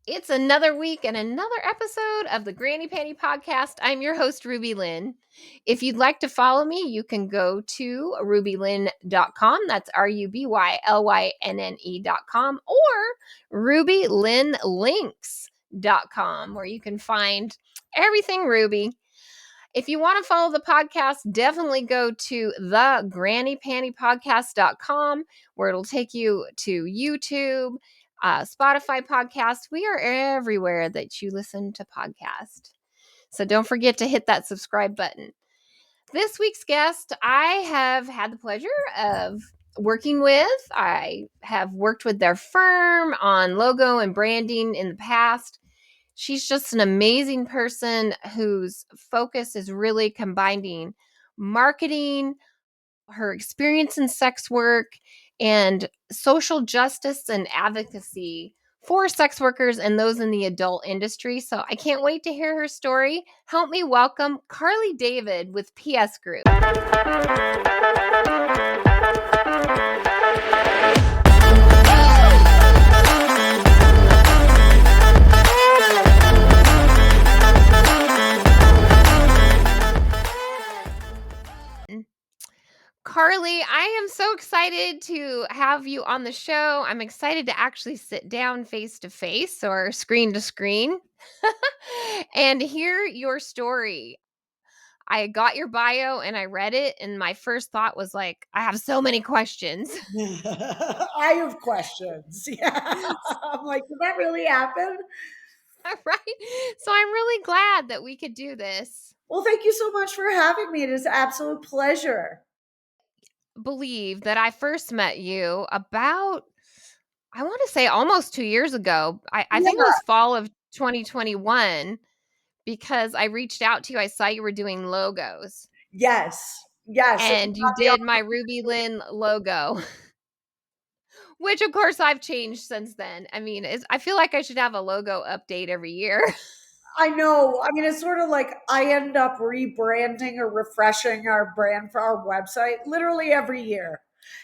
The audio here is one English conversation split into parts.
It's another week and another episode of the Granny Panty Podcast. I'm your host, RubyLynne. If you'd like to follow me, you can go to rubylynne.com. That's RubyLynne.com or rubylynnelinks.com, where you can find everything Ruby. If you want to follow the podcast, definitely go to thegrannypantypodcast.com, where it'll take you to YouTube, Spotify podcast. We are everywhere that you listen to podcast. So don't forget to hit that subscribe button. This week's guest, I have had the pleasure of working with. I have worked with their firm on logo and branding in the past. She's just an amazing person whose focus is really combining marketing, her experience in sex work, and social justice and advocacy for sex workers and those in the adult industry. So I can't wait to hear her story. Help me welcome Carly David with PSGroup. Carly, I am so excited to have you on the show. I'm excited to actually sit down face to face or screen to screen and hear your story. I got your bio and I read it, and my first thought was like, I have so many questions. I have questions. Yeah. I'm like, did that really happen? Right? So I'm really glad that we could do this. Well, thank you so much for having me. It is an absolute pleasure. Believe that I first met you about, I want to say almost 2 years ago. I think it Yeah. was fall of 2021 because I reached out to you. I saw you were doing logos Yes. Yes. It was and you on the did my RubyLynne logo, which of course I've changed since then. I mean, I feel like I should have a logo update every year. I know. I mean, it's sort of like I end up rebranding or refreshing our brand for our website literally every year.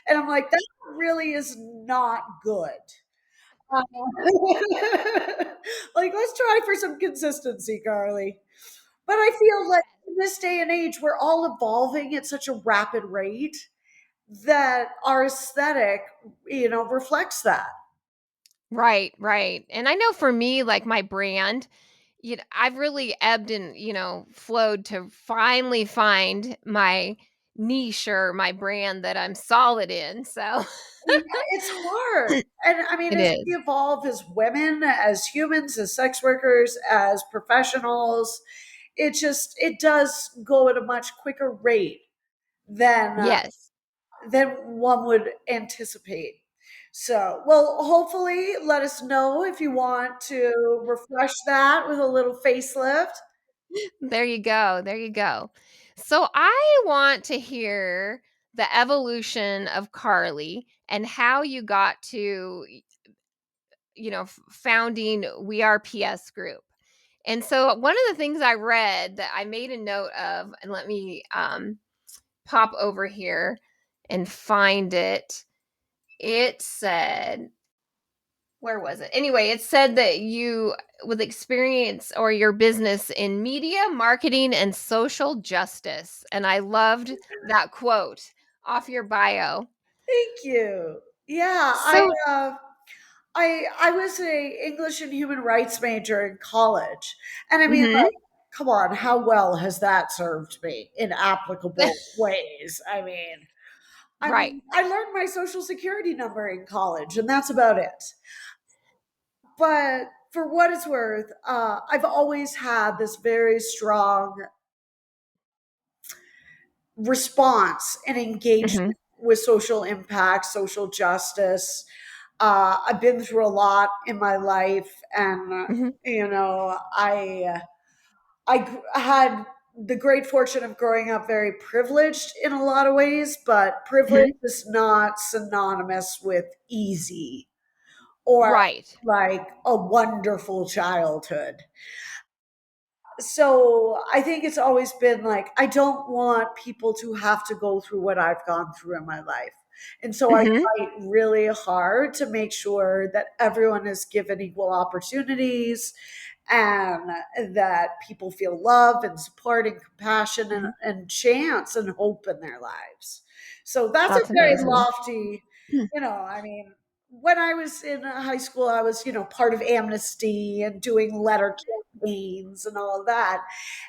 And I'm like, that really is not good. Um, like, let's try for some consistency, Carly. But I feel like in this day and age, we're all evolving at such a rapid rate that our aesthetic, reflects that. Right, right. And I know for me, like my brand, I've really ebbed and, flowed to finally find my niche or my brand that I'm solid in. So Yeah, it's hard. And I mean, it as we is. evolve as women, as humans, as sex workers, as professionals, it does go at a much quicker rate than Yes. one would anticipate. So, well, hopefully, let us know if you want to refresh that with a little facelift. There you go. There you go. So I want to hear the evolution of Carly and how you got to, founding We Are PS Group. And so one of the things I read that I made a note of, and let me pop over here and find it. It said, where was it? Anyway, it said that you, with experience or your business in media, marketing, and social justice. And I loved that quote off your bio. Thank you. Yeah, So, I was a English and human rights major in college, and I mean, mhm, like, come on, how well has that served me in applicable ways? right. I learned my social security number in college, and that's about it. But for what it's worth, I've always had this very strong response and Mhm, engagement with social impact, social justice. I've been through a lot in my life, and mhm, had the great fortune of growing up very privileged in a lot of ways, but privilege mhm. is not synonymous with easy or Right. like a wonderful childhood. So I think it's always been like, I don't want people to have to go through what I've gone through in my life. And so I Mhm. fight really hard to make sure that everyone is given equal opportunities and that people feel love and support and compassion Mhm. and chance and hope in their lives. So that's a That's very amazing. lofty, I mean, when I was in high school, I was, part of Amnesty and doing letter campaigns and all of that.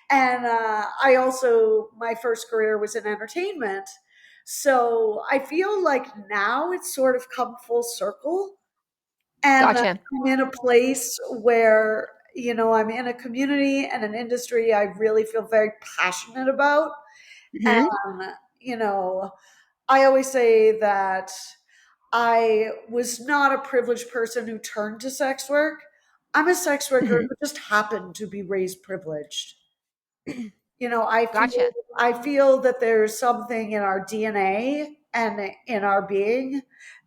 And I also, my first career was in entertainment. So I feel like now it's sort of come full circle. And Gotcha. I'm in a place where, I'm in a community and an industry I really feel very passionate about. Mhm. And, you know, I always say that I was not a privileged person who turned to sex work. I'm a sex worker Mhm. who just happened to be raised privileged. I feel Gotcha. I feel that there's something in our DNA and in our being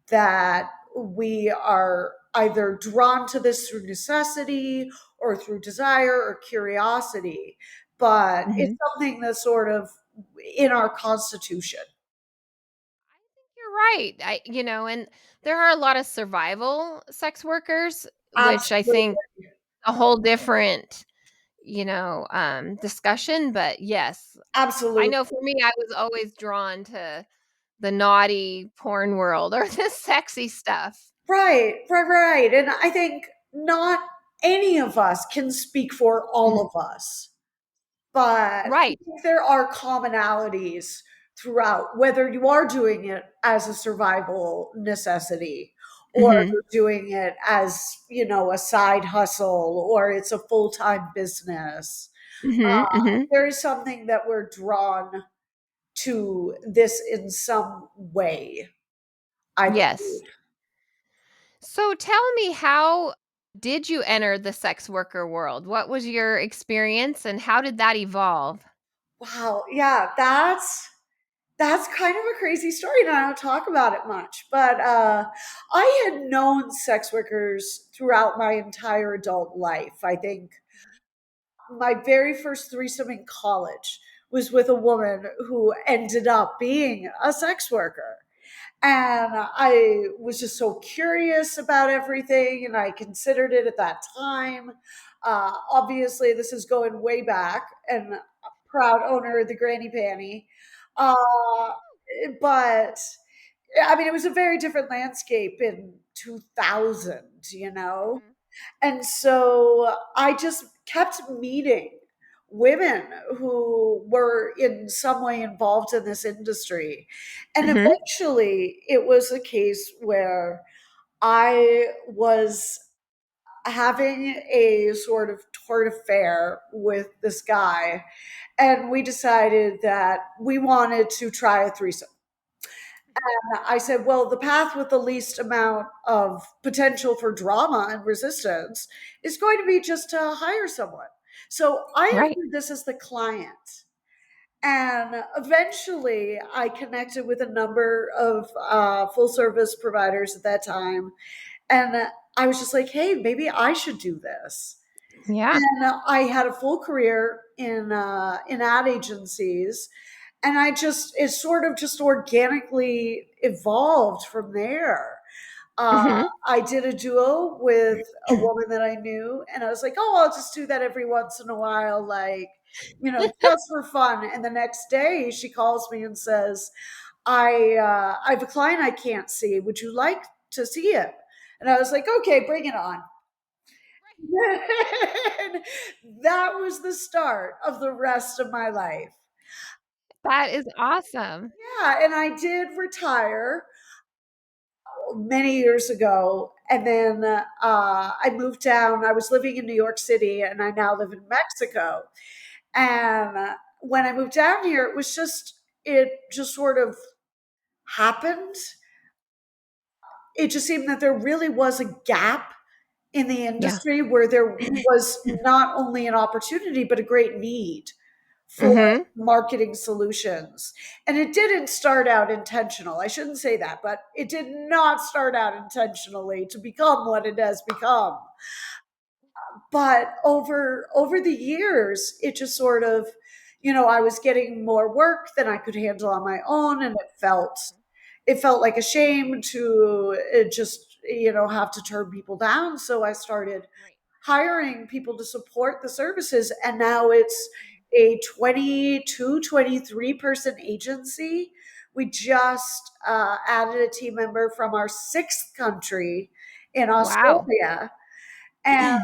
that we are either drawn to this through necessity or through desire or curiosity, but it's Mhm. something that's sort of in our constitution. You're right. And there are a lot of survival sex workers, which I Absolutely. think a whole different, discussion. But yes, I Absolutely. know for me, I was always drawn to the naughty porn world or the sexy stuff. Right, right, right. And I think not any of us can speak for all Mhm. of us. But I Right. think there are commonalities throughout, whether you are doing it as a survival necessity or Mhm. you're doing it as, a side hustle or it's a full time business. Mhm. Mhm. There is something that we're drawn to this in some way, I Yes. believe. So tell me, how did you enter the sex worker world? What was your experience and how did that evolve? Wow. Yeah, that's kind of a crazy story, and I don't talk about it much. But I had known sex workers throughout my entire adult life. I think my very first threesome in college was with a woman who ended up being a sex worker. And I was just so curious about everything, and I considered it at that time. Obviously, this is going way back, and proud owner of the Granny Panty. Uh, but I mean, it was a very different landscape in 2000, Mhm. and so I just kept meeting women who were in some way involved in this industry. And Mhm. eventually it was a case where I was having a sort of tort affair with this guy. And we decided that we wanted to try a threesome. I said, well, the path with the least amount of potential for drama and resistance is going to be just to hire someone. So I Right. entered this as the client. And eventually I connected with a number of full service providers at that time. And I was just like, hey, maybe I should do this. Yeah. And I had a full career in ad agencies, and it sort of just organically evolved from there. Uh, Mhm. I did a duo with a woman that I knew, and I was like, oh, I'll just do that every once in a while, like, just for fun. And the next day, she calls me and says, I have a client I can't see. Would you like to see it? And I was like, okay, bring it on. That was the start of the rest of my life. That is awesome. Yeah, and I did retire many years ago, and then I moved down. I was living in New York City, and I now live in Mexico. And when I moved down here, it just sort of happened. It just seemed that there really was a gap in the Yeah. industry where there was not only an opportunity but a great need for Mhm. marketing solutions. And it didn't start out intentional. I shouldn't say that, but it did not start out intentionally to become what it has become. But over the years, it just sort of, I was getting more work than I could handle on my own, and it felt it felt like a shame to just, have to turn people down. So I started Right. hiring people to support the services. And now it's a 22, 23 person agency. We just added a team member from our sixth country in Wow. Australia. And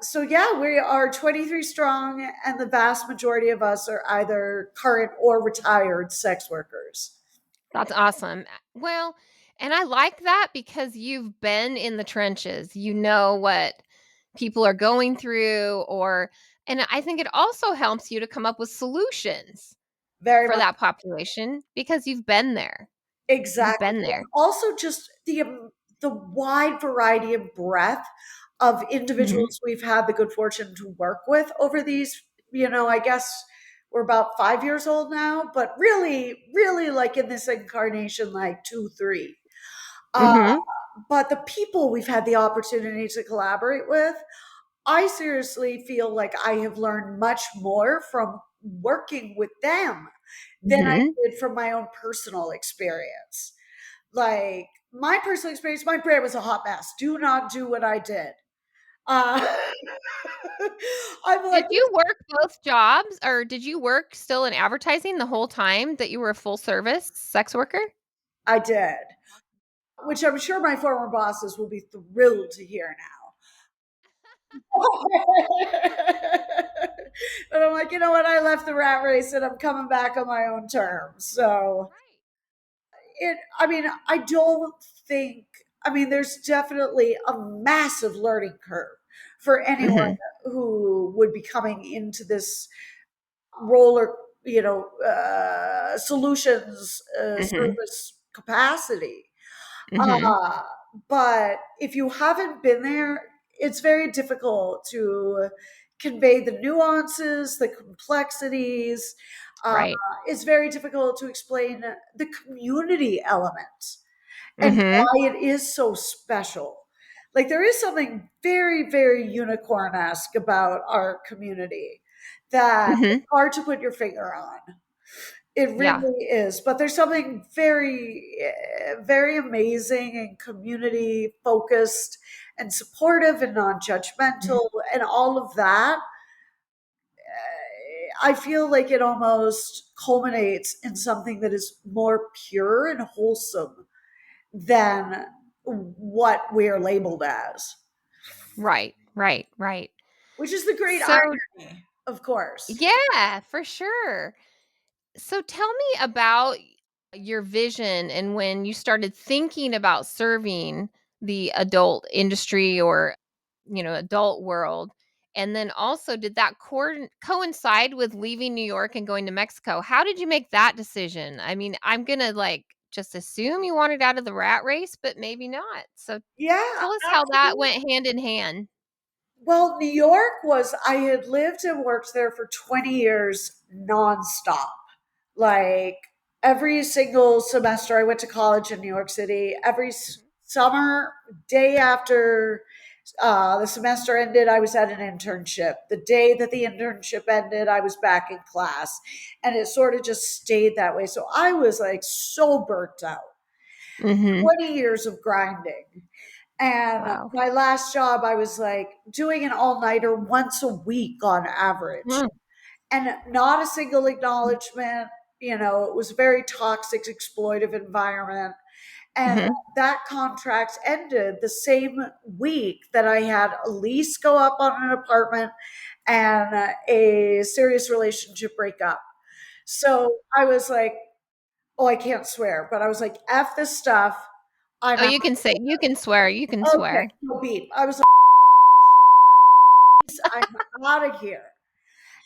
so, yeah, we are 23 strong, and the vast majority of us are either current or retired sex workers. That's awesome. Well, and I like that because you've been in the trenches. You know what people are going through, and I think it also helps you to come up with solutions Very for much. that population because you've been there. You've Exactly. been there. And also just the wide variety and breadth of Mhm. individuals we've had the good fortune to work with over these, I guess we're about 5 years old now, but really, really like in this incarnation, like two, three. Uh, Mhm. but the people we've had the opportunity to collaborate with, I seriously feel like I have learned much more from working with them than I Mhm. did from my own personal experience. Like my personal experience, my brand was a hot mess. Do not do what I did. Uh, I'm like, Did you work both jobs or did you work still in advertising the whole time that you were a full service sex worker? I did, which I'm sure my former bosses will be thrilled to hear now. But I'm like, you know what? I left the rat race and I'm coming back on my own terms. So Right. I mean, I don't think, I mean, there's definitely a massive learning curve for anyone Mhm. who would be coming into this roller, solutions Mhm. service capacity. Mhm. Uh, but if you haven't been there, it's very difficult to convey the nuances, the complexities. Uh, Right. it's very difficult to explain the community element and Mhm. why it is so special. Like there is something very, very unicorn-esque about our community that it's Mhm. hard to put your finger on. It Yeah. really is. But there's something very, very amazing and community focused and supportive and non Mhm. judgmental and all of that. I feel like it almost culminates in something that is more pure and wholesome than what we're labeled as, Right. Right. Right. which is the great So, irony, of course. yeah, for sure. So tell me about your vision and when you started thinking about serving the adult industry or, adult world. And then also, did that coincide with leaving New York and going to Mexico? How did you make that decision? I mean, I'm going to just assume you wanted out of the rat race, but maybe not. So Yeah, tell us how that absolutely. went hand in hand. Well, New York was, I had lived and worked there for 20 years nonstop. Like every single semester I went to college in New York City, every summer, day after the semester ended, I was at an internship. The day that the internship ended, I was back in class. And it sort of just stayed that way. So I was like so burnt out. Mhm. 20 years of grinding. And Wow. my last job, I was like doing an all nighter once a week on average, Mm. and not a single acknowledgement. It was a very toxic, exploitive environment. And Mhm. that contract ended the same week that I had a lease go up on an apartment and a serious relationship breakup. So I was like, oh, I can't swear, but I was like, F this stuff. I'm Oh, out. you can swear, you can Okay, swear. no beep. I was like, fuck this shit. I am peace. I'm out of here.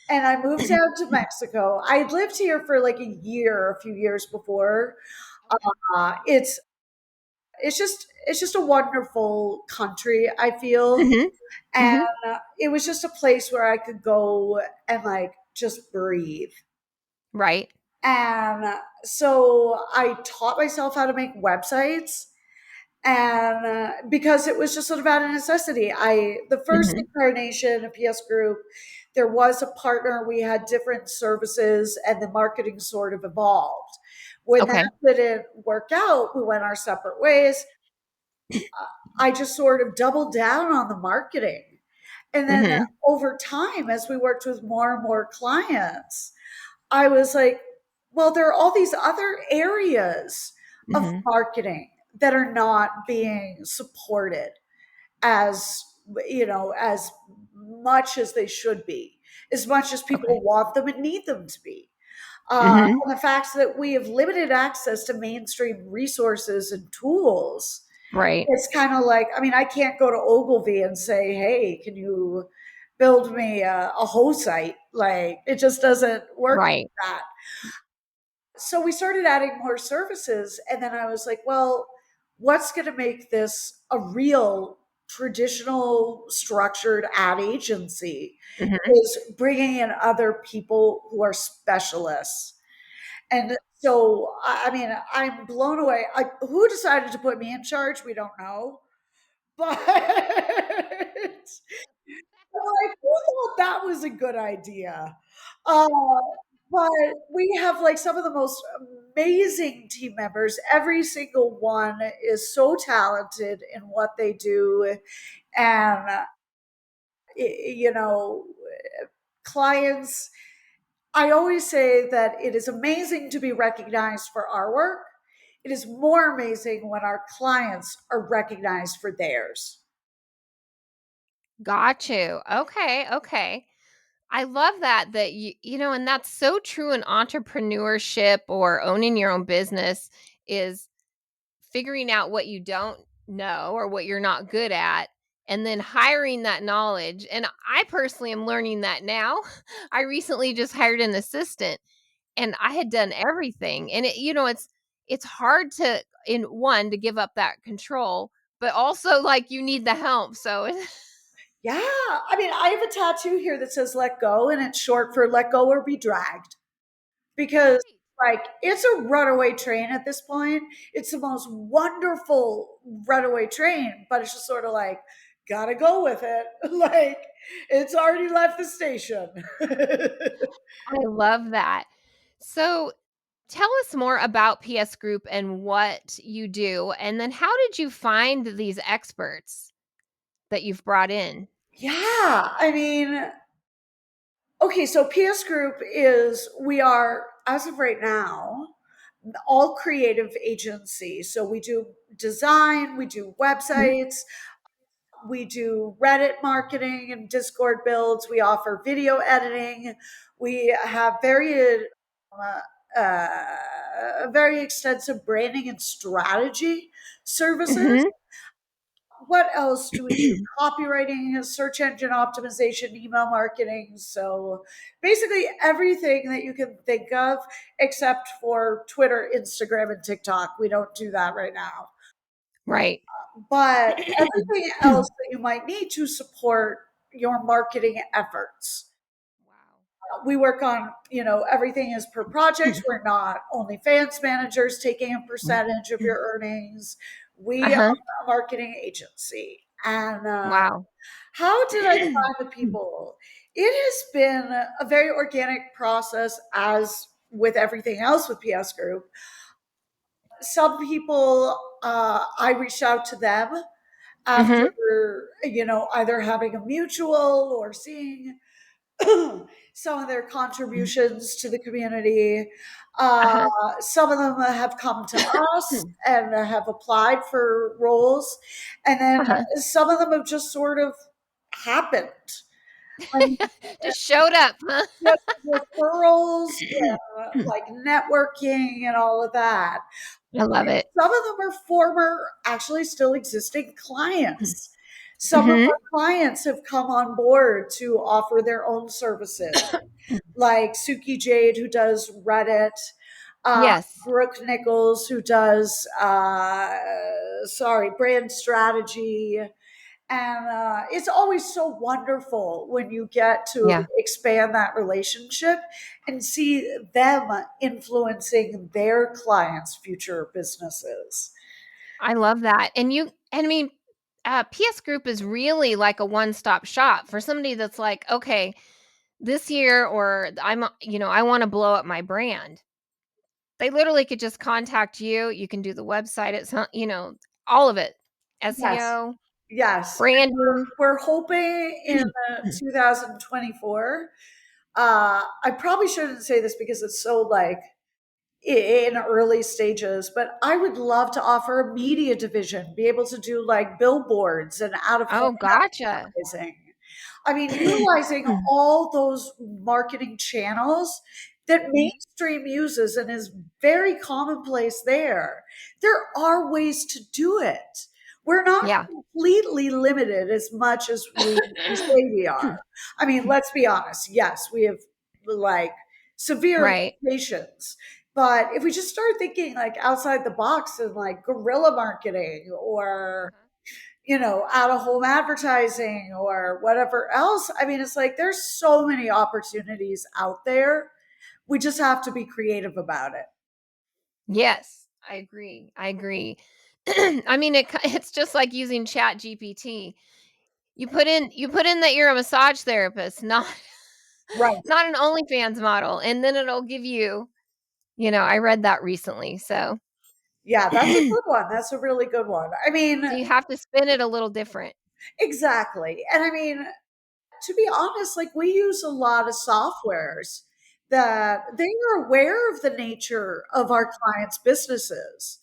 And I moved down to Mexico. I had lived here for like a year, a few years before. Okay. It's it's just a wonderful country, I feel. Mhm. And Mhm. it was just a place where I could go and like just breathe. Right. And so I taught myself how to make websites, and because it was just sort of out of necessity. The first Mhm. incarnation of PSGroup, there was a partner, we had different services, and the marketing sort of evolved. When that Okay. didn't work out, we went our separate ways. I just sort of doubled down on the marketing. And then Mhm. over time, as we worked with more and more clients, I was like, well, there are all these other areas of Mhm. marketing that are not being supported as as much as they should be, as much as Okay. people want them and need them to be. Mhm. And the fact that we have limited access to mainstream resources and tools, Right. it's kind of like, I mean, I can't go to Ogilvy and say, hey, can you build me a whole site? Like, it just doesn't work Right. like that. So we started adding more services. And then I was like, well, what's going to make this a real traditional structured ad agency Mhm. is bringing in other people who are specialists. And so, I mean, I'm blown away. Who decided to put me in charge? We don't know. But like, who thought that was a good idea? Uh, but we have like some of the most amazing team members. Every single one is so talented in what they do. And, you know, clients, I always say that it is amazing to be recognized for our work. It is more amazing when our clients are recognized for theirs. Got you. Okay, okay. I love that and that's so true in entrepreneurship or owning your own business is figuring out what you don't know or what you're not good at and then hiring that knowledge. And I personally am learning that now. I recently just hired an assistant and I had done everything. And it's hard to in one to give up that control, but also like you need the help. So Yeah. I mean, I have a tattoo here that says let go, and it's short for let go or be dragged because, Right. like, it's a runaway train at this point. It's the most wonderful runaway train, but it's just sort of like, gotta go with it. Like, it's already left the station. I love that. So tell us more about PS Group and what you do. And then how did you find these experts that you've brought in? Yeah. I mean, okay, so PS Group is, we are, as of right now, all creative agency. So we do design, we do Mhm. websites, we do Reddit marketing and Discord builds, we offer video editing, we have very extensive branding and strategy services. Mhm. What else do we do? Copywriting, search engine optimization, email marketing. So basically everything that you can think of except for Twitter, Instagram, and TikTok. We don't do that right now. Right. But everything else that you might need to support your marketing efforts. Wow. We work on, everything is per project. We're not only fans managers taking a percentage of your earnings. We are Uh-huh. a marketing agency. And Wow. how did I find the people? It has been a very organic process, as with everything else with PS Group. Some people, I reached out to them Mhm. after, either having a mutual or seeing some of their contributions to the community. Uh, Uh-huh. some of them have come to us and have applied for roles, and then Uh-huh. some of them have just sort of happened. I mean, Just showed up, huh? just referrals, like networking and all of that. I love it. Some of them are former, actually still existing clients. Some of Mhm. our clients have come on board to offer their own services, like Suki Jade, who does Reddit, uh, Yes. Brooke Nichols, who does, brand strategy. And it's always so wonderful when you get to Yeah. expand that relationship and see them influencing their clients' future businesses. I love that. And I mean, PS Group is really like a one-stop shop for somebody that's like, okay, this year or I want to blow up my brand. They literally could just contact you. You can do the website. It's not, all of it. Yes. SEO, Yes. branding. We're hoping in 2024. I probably shouldn't say this because it's so like in early stages, but I would love to offer a media division, be able to do like billboards and out of home Oh, gotcha. advertising. I mean, utilizing all those marketing channels that mainstream uses and is very commonplace there. There are ways to do it. We're not Yeah. completely limited as much as we say we are. I mean, let's be honest. Yes, we have like severe Right. limitations. But if we just start thinking like outside the box and like guerrilla marketing or out of home advertising or whatever else. I mean, it's like there's so many opportunities out there. We just have to be creative about it. Yes, I agree. I agree. I mean, it's just like using Chat GPT. You put in that you're a massage therapist, not Right. not an OnlyFans model, and then it'll give you. I read that recently, so Yeah, that's a so good one. That's a really good one. I mean, you have to spin it a little different. exactly. And I mean, to be honest, like we use a lot of softwares that they are aware of the nature of our clients' businesses.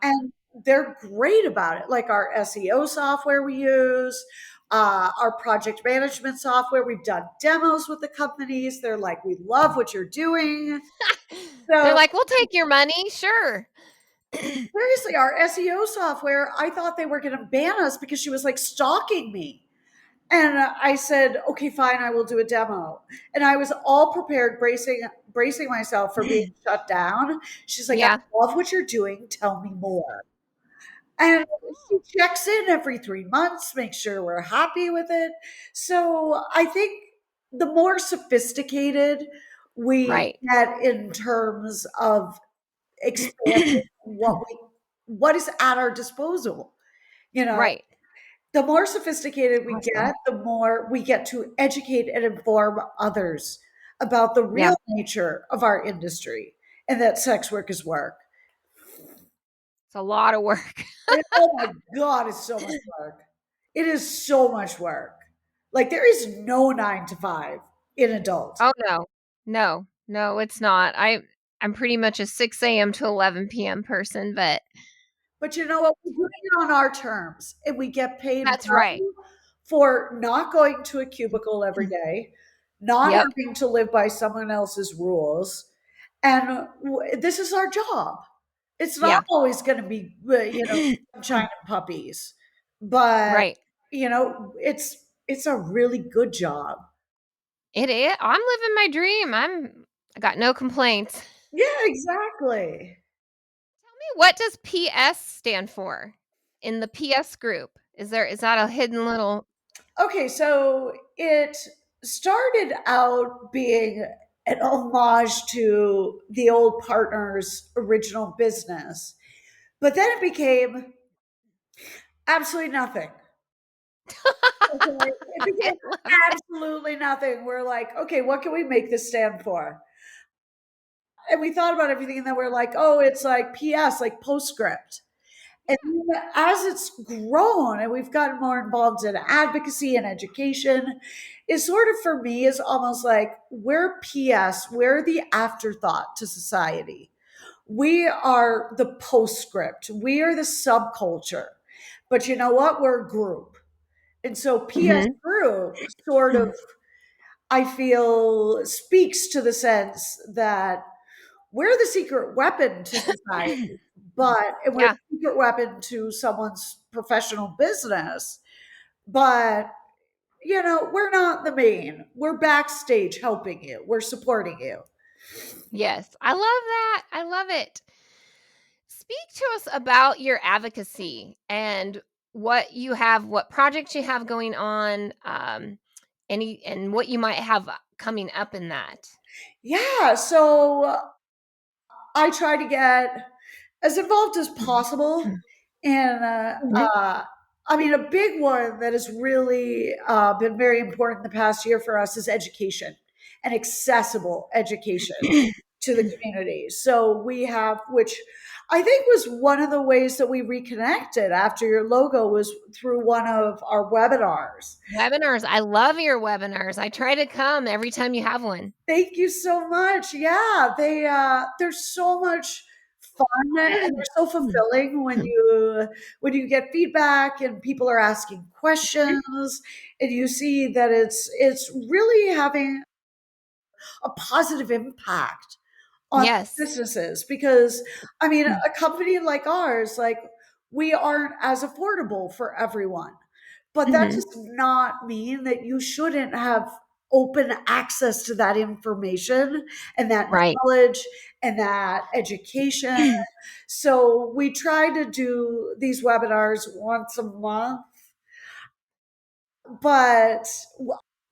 Uh-huh. And they're great about it. Like our SEO software we use, our project management software. We've done demos with the companies. They're like, we love what you're doing. They're So like, "We'll take your money, sure." seriously, our SEO software, I thought they were going to ban us because she was like stalking me. And I said, okay, fine, I will do a demo. And I was all prepared, bracing myself for being shut down. She's like, I Yeah. love what you're doing. Tell me more. And she checks in every 3 months, makes sure we're happy with it. So I think the more sophisticated we Right. get in terms of expanding what is at our disposal, you know, Right. the more sophisticated we Awesome. get, the more we get to educate and inform others about the Yeah. real nature of our industry and that sex work is work. It's a lot of work. And oh my God, it's so much work. It is so much work. Like there is no 9 to 5 in adult. Oh, no. No. No, it's not. I'm pretty much a 6 a.m. to 11 p.m. person, but But you know what? We're doing it on our terms and we get paid that's right. well for not going to a cubicle every day, not Yep. having to live by someone else's rules. And this is our job. It's not Yeah. always going to be, sunshine and puppies, but Right. it's a really good job. It is. I'm living my dream. I got no complaints. Yeah, exactly. What does PS stand for in the PS group? Is that a hidden little Okay, so it started out being an homage to the old partner's original business, but then it became absolutely nothing. Okay, it I became love it. absolutely nothing. We're like, okay, what can we make this stand for? And we thought about everything, and then we're like, oh, it's like PS, like postscript. And then as it's grown and we've gotten more involved in advocacy and education, is sort of for me is almost like we're PS, we're the afterthought to society. We are the postscript, we are the subculture. But you know what? We're a group. And so PS Mhm. group sort of, I feel, speaks to the sense that we're the secret weapon to society, and we're Yeah. the secret weapon to someone's professional business. But, we're not the main. We're backstage helping you, we're supporting you. Yes. I love that. I love it. Speak to us about your advocacy and what projects you have going on, and what you might have coming up in that. Yeah. So I try to get as involved as possible. And Mhm. I mean, a big one that has really been very important in the past year for us is education and accessible education. to the community. So we have, which I think was one of the ways that we reconnected after your logo was through one of our webinars. Webinars. I love your webinars. I try to come every time you have one. Thank you so much. Yeah, they're so much fun and they're so fulfilling when you get feedback and people are asking questions and you see that it's really having a positive impact on Yes. businesses because I mean a company like ours, like we aren't as affordable for everyone, but that Mhm. does not mean that you shouldn't have open access to that information and that Right. knowledge and that education. So we try to do these webinars once a month, but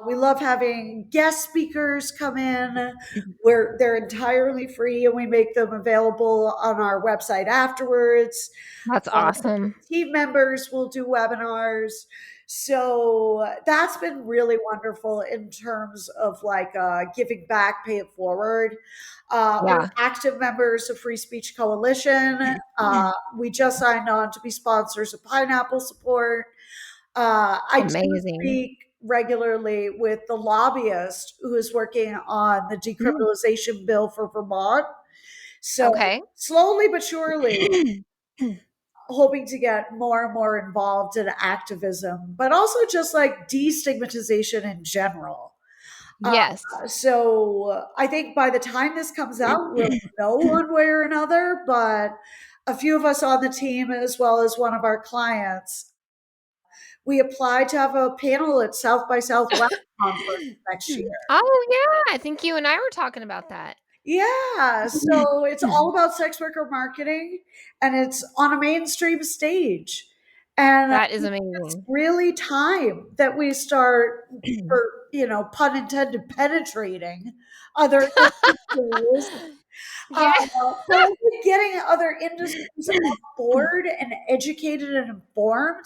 we love having guest speakers come in where they're entirely free and we make them available on our website afterwards. That's awesome. Team members will do webinars. So that's been really wonderful in terms of like giving back, pay it forward. We're Yeah. active members of Free Speech Coalition. We just signed on to be sponsors of Pineapple Support. I do Amazing. speak regularly with the lobbyist who is working on the Mm. decriminalization bill for Vermont. So Okay. slowly but surely, hoping to get more and more involved in activism, but also just like destigmatization in general. Uh, Yes. so I think by the time this comes out, we'll know one way or another. But a few of us on the team, as well as one of our clients, we applied to have a panel at South by Southwest conference next year. Oh, yeah, I think you and I were talking about that. Yeah, so it's all about sex worker marketing and it's on a mainstream stage. And That is it's amazing. really time that we start, for, pun intended, penetrating other industries. Yeah. But I think getting other industries on board and educated and informed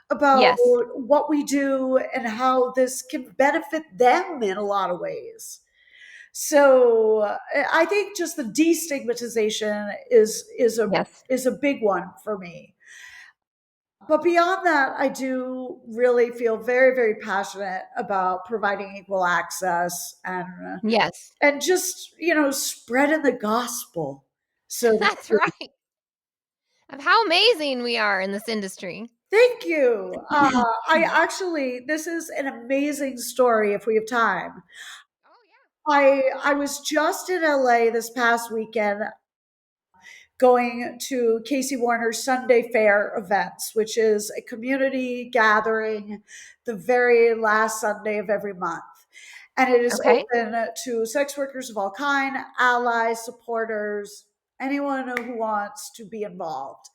about Yes. what we do and how this can benefit them in a lot of ways. So I think just the destigmatization Yes. is a big one for me. But beyond that, I do really feel very, very passionate about providing equal access Yes. and just spreading the gospel. So That's right. Of how amazing we are in this industry. thank you. I actually this is an amazing story. If we have time, Oh, yeah. I was just in LA this past weekend going to Casey Warner's Sunday Fair events, which is a community gathering the very last Sunday of every month. And it is Okay. open to sex workers of all kind, allies, supporters, anyone who wants to be involved.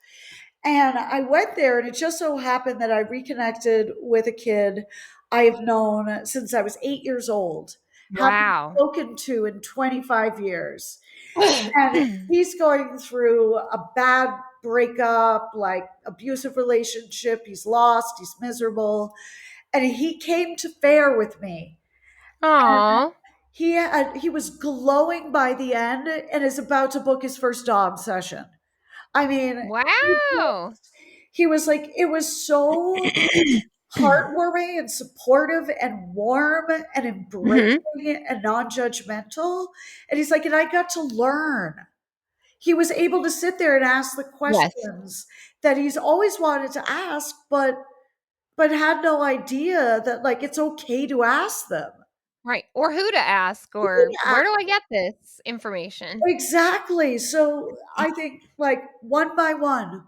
And I went there, and it just so happened that I reconnected with a kid I have known since I was 8 years old, haven't Wow. spoken to in 25 years. And he's going through a bad breakup, like abusive relationship. He's lost, he's miserable. And he came to fair with me. And Aw. he was glowing by the end and is about to book his first dog session. I mean, Wow. he was like, it was so heartwarming and supportive and warm and Mhm. embracing and non-judgmental. And he's like, and I got to learn. He was able to sit there and ask the Yes. questions that he's always wanted to ask, but had no idea that like it's okay to ask them. Right. Or who to ask or Yeah, where do I get this information? exactly. So I think like one by one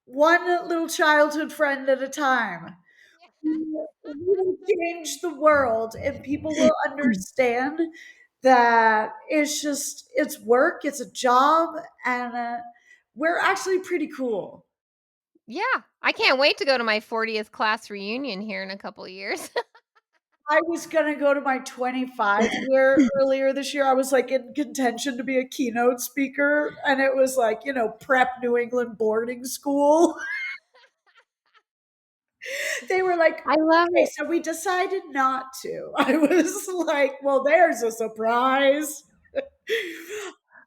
little childhood friend at a time, we will change the world and people will understand that it's work, it's a job, and we're actually pretty cool. Yeah. I can't wait to go to my 40th class reunion here in a couple of years. I was gonna go to my 25 year earlier this year. I was like in contention to be a keynote speaker, and it was like, prep New England boarding school. They were like, I love okay, it. so we decided not to. I was like, well, there's a surprise.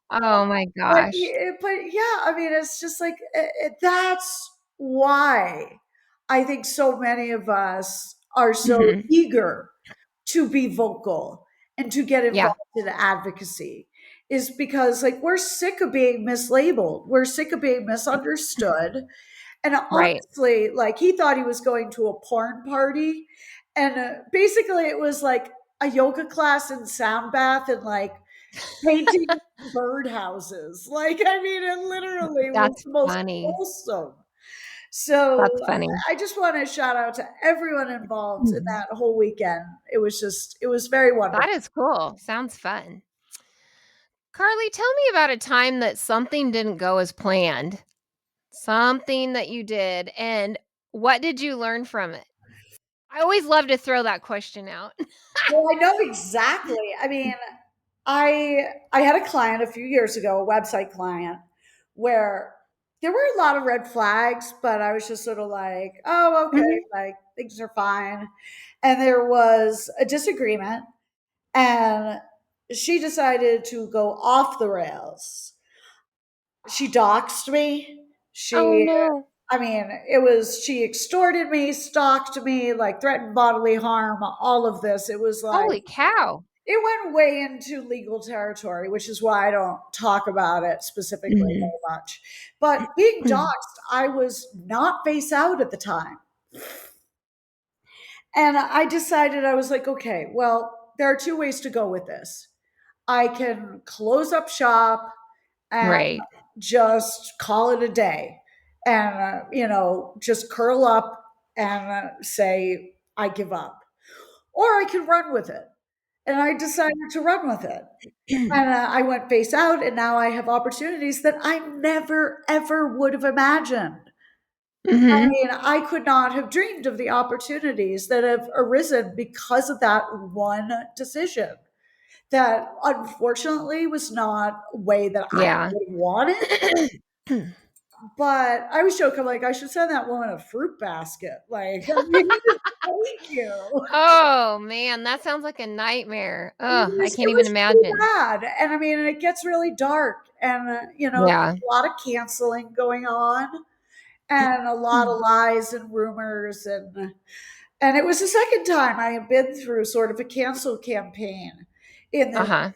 Oh my But gosh. yeah, I mean, it's just like that's why I think so many of us are so Mhm. eager to be vocal and to get Yeah, involved in advocacy is because like we're sick of being mislabeled. We're sick of being misunderstood. And right. honestly, like he thought he was going to a porn party and basically it was like a yoga class and sound bath and like painting birdhouses. Like, I mean, it literally was That's the most funny. wholesome. So That's funny. I just want to shout out to everyone involved in Mhm. that whole weekend. It was very That wonderful. is cool. Sounds fun. Carly, tell me about a time that something didn't go as planned. Something that you did, and what did you learn from it? I always love to throw that question out. Well, I know exactly. I mean, I had a client a few years ago, a website client, where there were a lot of red flags, but I was just sort of like, oh, okay, Mhm. like things are fine. And there was a disagreement, and she decided to go off the rails. She doxed me. Oh, She, no. I mean, it was, she extorted me, stalked me, like threatened bodily harm, all of this. It was like, Holy cow. it went way into legal territory, which is why I don't talk about it specifically Mhm. very much. But being doxxed, I was not face out at the time. And I decided, I was like, okay, well, there are two ways to go with this. I can close up shop and Right. just call it a day and, just curl up and say, I give up. Or I can run with it. And I decided to run with it. And I went face out, and now I have opportunities that I never, ever would have imagined. I Mhm. mean, I could not have dreamed of the opportunities that have arisen because of that one decision that unfortunately was not a way that I Yeah. would have wanted. But I was joking, like, I should send that woman a fruit basket. Like, I mean, thank you. Oh, man, that sounds like a nightmare. Oh, I can't It even was pretty imagine. bad, and I mean, it gets really dark, and Yeah. a lot of canceling going on, and a lot of lies and rumors, and it was the second time I had been through sort of a cancel campaign in this Uh-huh.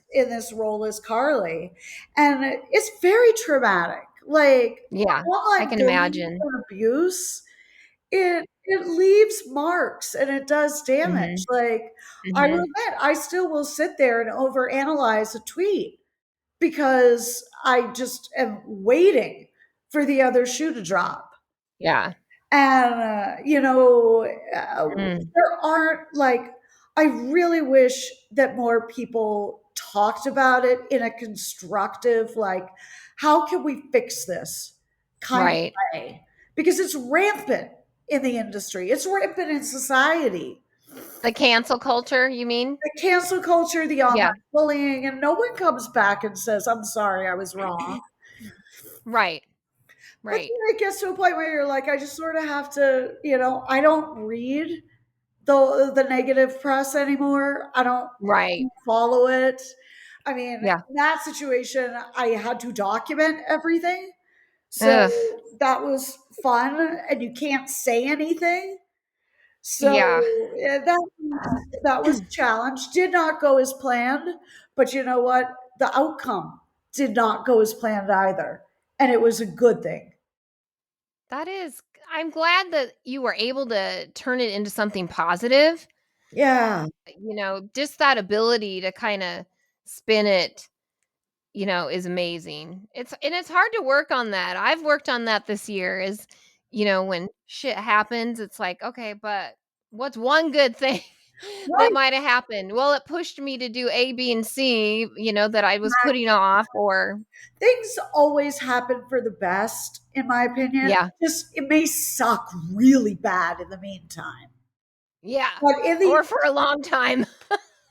role as Carly, and it's very traumatic. Like Yeah, I online can bullying imagine. and abuse, it leaves marks and it does damage. Mhm. Like, I will Mhm. admit, I still will sit there and overanalyze a tweet because I just am waiting for the other shoe to drop. Yeah. And, Mm. there aren't like, I really wish that more people talked about it in a constructive, like, how can we fix this kind of Right. way? Because it's rampant in the industry, it's rampant in society. The cancel culture, you mean? The cancel culture, the online Yeah. bullying, and no one comes back and says, I'm sorry, I was wrong. Right. But Right. then it gets to a point where you're like, I just sort of have to, I don't read the negative press anymore. I don't Right. follow it. I mean, Yeah. in that situation, I had to document everything. So Ugh. that was fun, and you can't say anything. So Yeah. yeah, that was a challenge. Did not go as planned, but you know what? The outcome did not go as planned either, and it was a good thing. That is I'm glad that you were able to turn it into something positive, Yeah, just that ability to kinda spin it, is amazing. It's hard to work on that. I've worked on that this year is, when shit happens, it's like, "Okay, but what's one good thing that right. might have happened?" Well, it pushed me to do A, B, and C, that I was putting off or Things always happen for the best, in my opinion. yeah. Just it may suck really bad in the meantime, Yeah. but in the Or for a long time.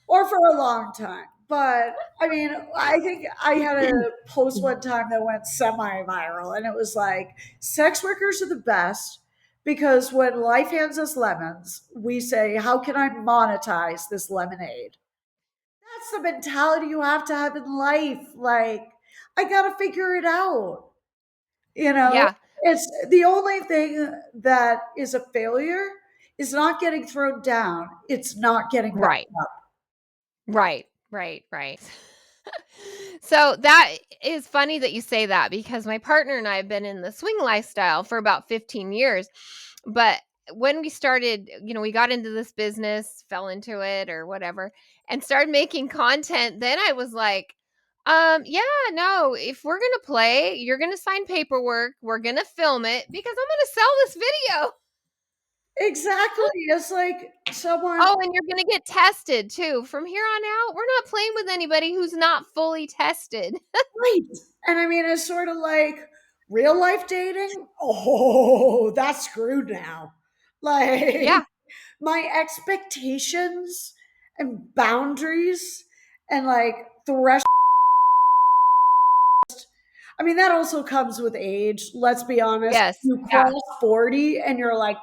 or for a long time. But I mean, I think I had a post one time that went semi-viral, and it was like, sex workers are the best because when life hands us lemons, we say, "How can I monetize this lemonade?" that's the mentality you have to have in life. Like, I got to figure it out. You know, Yeah. it's the only thing that is a failure is not getting thrown down. It's not getting back Right. up. Right. Right. Right. So that is funny that you say that because my partner and I have been in the swing lifestyle for about 15 years. But when we started, we got into this business, fell into it or whatever, and started making content, then I was like, yeah, no, if we're gonna play, you're gonna sign paperwork, we're gonna film it because I'm gonna sell this video. Exactly. It's like someone, Oh, and you're gonna get tested too. From here on out, we're not playing with anybody who's not fully tested. right. And I mean, it's sort of like real life dating. Oh, that's screwed now. Like, Yeah. my expectations and boundaries and like threshold. I mean, that also comes with age. Let's be honest. Yes. You Yeah. cross 40 and you're like,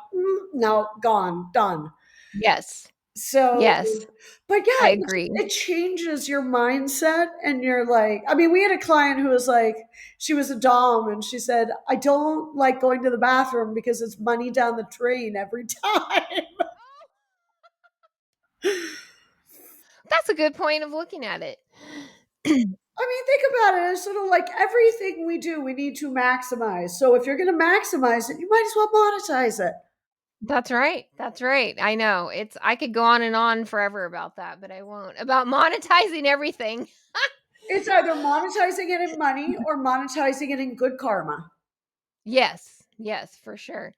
no, gone, done. Yes. So, Yes. but yeah, I it, agree. it changes your mindset. And you're like, I mean, we had a client who was like, she was a Dom and she said, I don't like going to the bathroom because it's money down the drain every time. That's a good point of looking at it. I mean, think about it. It's sort of like everything we do, we need to maximize. So if you're going to maximize it, you might as well monetize it. That's right. That's right. I know. I could go on and on forever about that, but I won't. About monetizing everything. It's either monetizing it in money or monetizing it in good karma. Yes. Yes, for sure.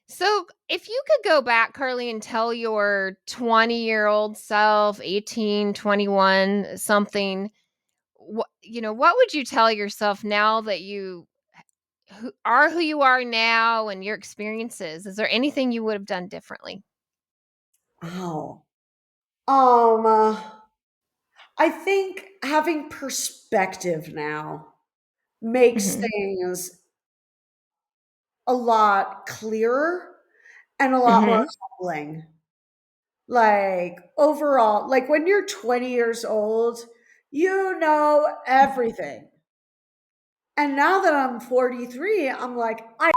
So, if you could go back, Carly, and tell your 20-year-old self, 18, 21, something, what would you tell yourself now that you are who you are now and your experiences? Is there anything you would have done differently? Oh. Um, uh, I think having perspective now makes Mhm. things a lot clearer and a lot more Mhm. humbling. Like overall, like when you're 20 years old, you know everything. And now that I'm 43, I'm like, I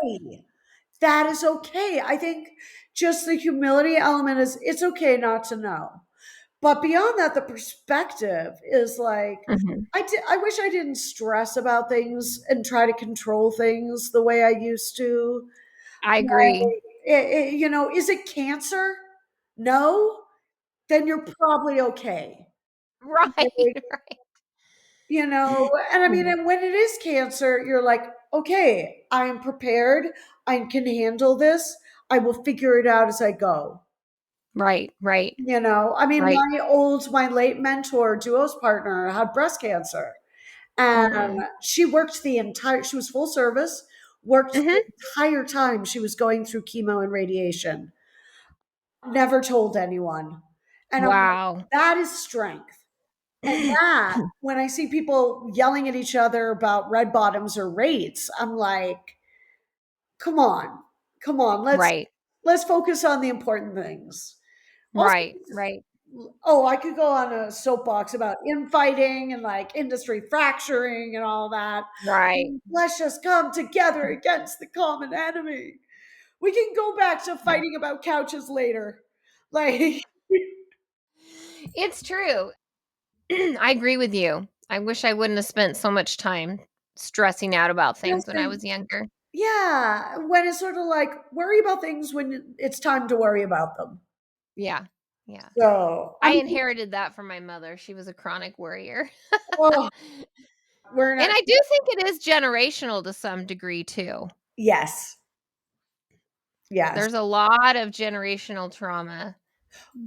hey, that is okay. I think just the humility element is it's okay not to know. But beyond that, the perspective is like, Mhm. I wish I didn't stress about things and try to control things the way I used to. I agree. Like, is it cancer? No? Then you're probably okay. Right, Like, right. and I mean, Mhm. and when it is cancer, you're like, okay, I'm prepared. I can handle this. I will figure it out as I go. Right, right, I mean, right. my late mentor, duos partner, had breast cancer. And Mm. she was full service, worked the Mhm. entire time she was going through chemo and radiation, never told anyone. And I'm like, Wow. that is strength. And that, when I see people yelling at each other about red bottoms or rates, I'm like, come on, come on, Right, let's focus on the important things. Also, right, right, oh, I could go on a soapbox about infighting and like industry fracturing and all that. right. Let's just come together against the common enemy. We can go back to fighting about couches later. Like, It's true. I agree with you. I wish I wouldn't have spent so much time stressing out about things just when I was younger. yeah, when it's sort of like worry about things when it's time to worry about them. Yeah, yeah. So, I I mean, inherited that from my mother. She was a chronic worrier. oh, we're And not, I do think it is generational to some degree too. yes, yes. There's a lot of generational trauma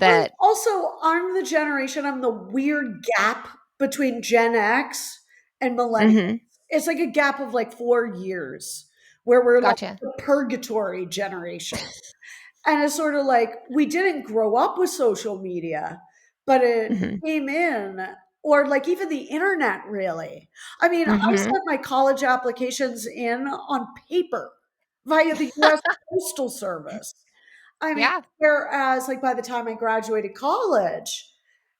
Well, that also, I'm the generation, I'm the weird gap between Gen X and millennials. Mhm. It's like a gap of like 4 years where we're like Gotcha. the purgatory generation. And it's sort of like we didn't grow up with social media, but it Mhm. came in, or like even the internet, really. I mean, I Mhm. sent my college applications in on paper via the US Postal Service. I mean, Yeah. whereas like by the time I graduated college,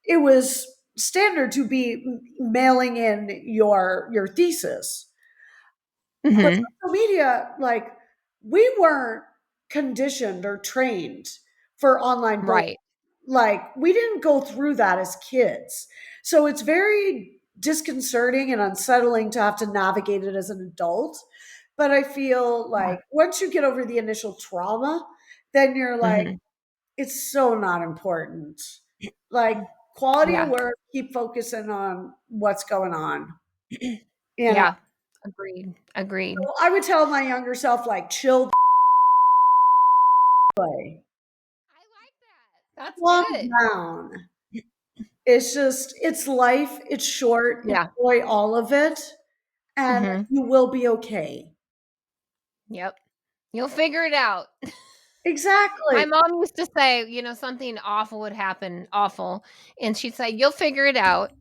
it was standard to be mailing in your thesis. But Hmm. social media, like we weren't conditioned or trained for online bullying. Right. Like we didn't go through that as kids. So it's very disconcerting and unsettling to have to navigate it as an adult. But I feel Yeah. like once you get over the initial trauma, then you're like, Hmm. it's so not important. Like quality of Yeah. work, keep focusing on what's going on. You know, Yeah. Agreed. Agreed. I would tell my younger self, like, chill, play, I like that. That's calm good. down. It's just, it's life. It's short. Yeah. Enjoy all of it, and Hmm. you will be okay. Yep. You'll figure it out. My Exactly. mom used to say, something awful would happen, awful, and she'd say, "You'll figure it out."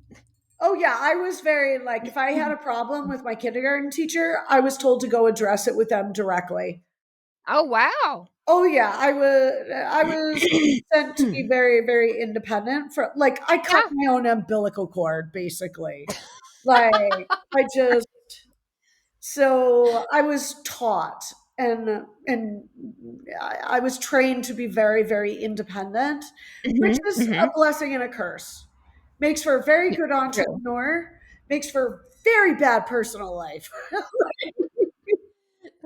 Oh yeah, I was very like, if I had a problem with my kindergarten teacher, I was told to go address it with them directly. Oh, wow. Oh yeah, I was sent to be very, very independent for like I cut Yeah. my own umbilical cord, basically. Like I just so I was taught and I was trained to be very, very independent, which Mhm, is a mhm. blessing and a curse. Makes for a very Yeah, good true. entrepreneur, makes for very bad personal life.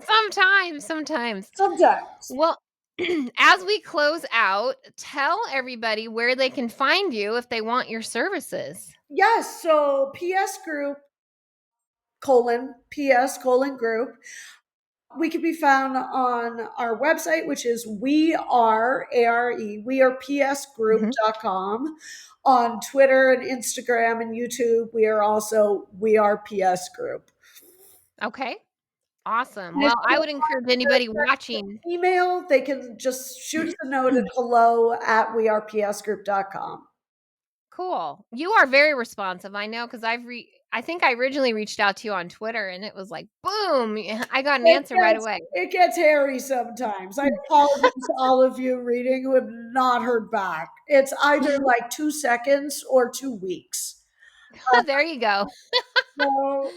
Sometimes, sometimes. Sometimes. Well, as we close out, tell everybody where they can find you if they want your services. Yes, so PS Group PS group. We can be found on our website, which is we are Mhm. psgroup.com. On Twitter and Instagram and YouTube, we are also We Are PS Group. Okay. Awesome. And if Well, they I would encourage anybody watching. want email, they can just shoot us a note at hello at wearepsgroup.com. Cool. You are very responsive. I know because I think I originally reached out to you on Twitter and it was like, boom, I got an answer right away. It gets hairy sometimes. I apologize to all of you reading who have not heard back. It's either like 2 seconds or 2 weeks. There you go. So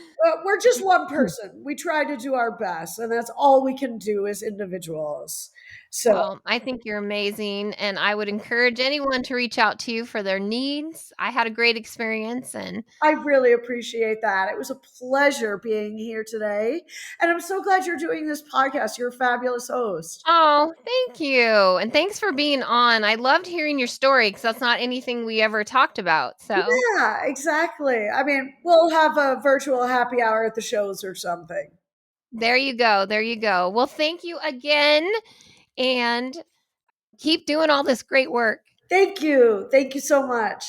we're just one person. We try to do our best, and that's all we can do as individuals. So Well, I think you're amazing, and I would encourage anyone to reach out to you for their needs. I had a great experience, and I really appreciate that. It was a pleasure being here today. And I'm so glad you're doing this podcast. You're a fabulous host. oh, thank you, and thanks for being on. I loved hearing your story because that's not anything we ever talked about. So Yeah, exactly. I mean, we'll have a virtual happy hour at the shows or something. there you go, there you go. Well, thank you again, and keep doing all this great work. Thank you. Thank you so much.